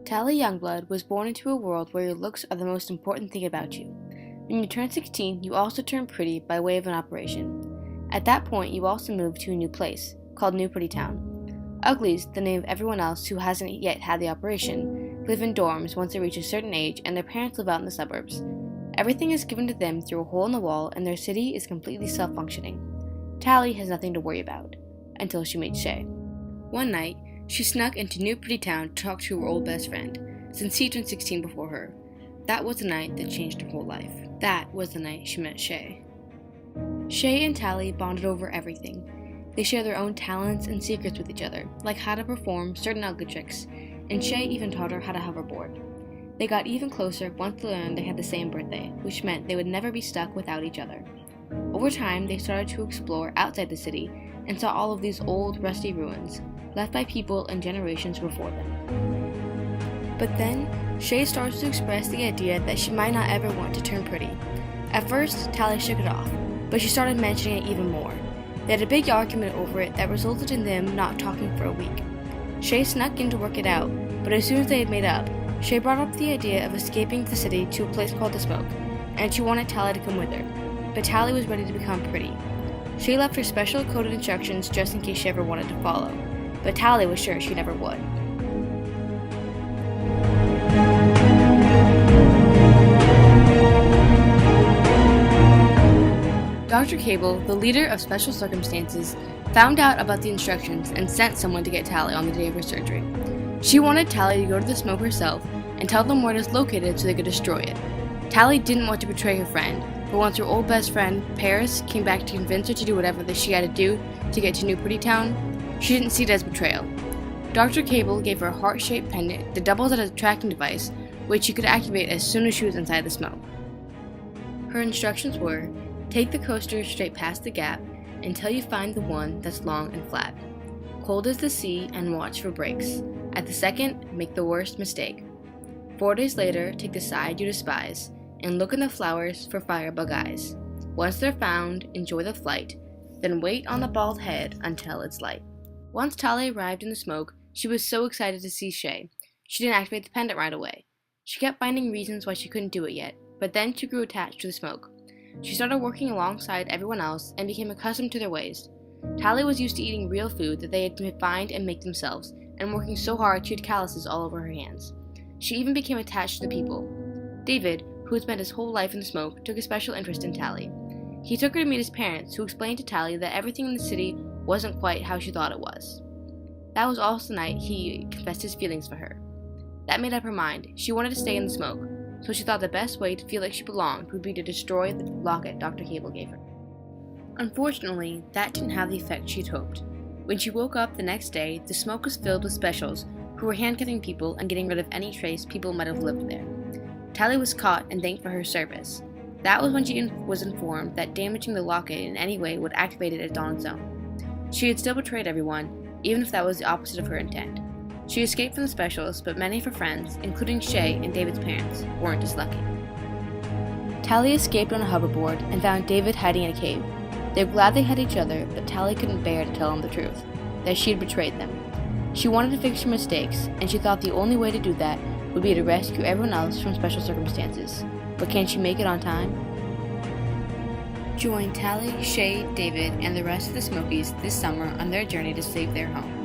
Tally Youngblood was born into a world where your looks are the most important thing about you. When you turn 16, you also turn pretty by way of an operation. At that point, you also move to a new place, called New Pretty Town. Uglies, the name of everyone else who hasn't yet had the operation, live in dorms once they reach a certain age and their parents live out in the suburbs. Everything is given to them through a hole in the wall and their city is completely self-functioning. Tally has nothing to worry about, until she meets Shay. One night, she snuck into New Pretty Town to talk to her old best friend, since he turned 16 before her. That was the night that changed her whole life. That was the night she met Shay. Shay and Tally bonded over everything. They share their own talents and secrets with each other, like how to perform certain ugly tricks, and Shay even taught her how to hoverboard. They got even closer once they learned they had the same birthday, which meant they would never be stuck without each other. Over time, they started to explore outside the city and saw all of these old, rusty ruins, left by people and generations before them. But then, Shay starts to express the idea that she might not ever want to turn pretty. At first, Tally shook it off, but she started mentioning it even more. They had a big argument over it that resulted in them not talking for a week. Shay snuck in to work it out, but as soon as they had made up, Shay brought up the idea of escaping the city to a place called The Smoke, and she wanted Tally to come with her. But Tally was ready to become pretty. Shay left her special coded instructions just in case she ever wanted to follow, but Tally was sure she never would. Dr. Cable, the leader of Special Circumstances, found out about the instructions and sent someone to get Tally on the day of her surgery. She wanted Tally to go to the smoke herself and tell them where it is located so they could destroy it. Tally didn't want to betray her friend, but once her old best friend, Paris, came back to convince her to do whatever that she had to do to get to New Pretty Town, she didn't see it as betrayal. Dr. Cable gave her a heart-shaped pendant that doubles as a tracking device, which she could activate as soon as she was inside the smoke. Her instructions were, take the coaster straight past the gap until you find the one that's long and flat. Cold as the sea and watch for breaks. At the second, make the worst mistake. 4 days later, take the side you despise and look in the flowers for firebug eyes. Once they're found, enjoy the flight, then wait on the bald head until it's light. Once Tally arrived in the smoke, she was so excited to see Shay. She didn't activate the pendant right away. She kept finding reasons why she couldn't do it yet, but then she grew attached to the smoke. She started working alongside everyone else and became accustomed to their ways. Tally was used to eating real food that they had to find and make themselves, and working so hard she had calluses all over her hands. She even became attached to the people. David, who had spent his whole life in the smoke, took a special interest in Tally. He took her to meet his parents, who explained to Tally that everything in the city wasn't quite how she thought it was. That was also the night he confessed his feelings for her. That made up her mind. She wanted to stay in the smoke, so she thought the best way to feel like she belonged would be to destroy the locket Dr. Cable gave her. Unfortunately, that didn't have the effect she'd hoped. When she woke up the next day, the smoke was filled with specials who were handcuffing people and getting rid of any trace people might have lived there. Tally was caught and thanked for her service. That was when she was informed that damaging the locket in any way would activate it at on its own. She had still betrayed everyone, even if that was the opposite of her intent. She escaped from the specials, but many of her friends, including Shay and David's parents, weren't as lucky. Tally escaped on a hoverboard and found David hiding in a cave. They were glad they had each other, but Tally couldn't bear to tell him the truth, that she had betrayed them. She wanted to fix her mistakes, and she thought the only way to do that would be to rescue everyone else from Special Circumstances. But can she make it on time? Join Tally, Shay, David, and the rest of the Smokies this summer on their journey to save their home.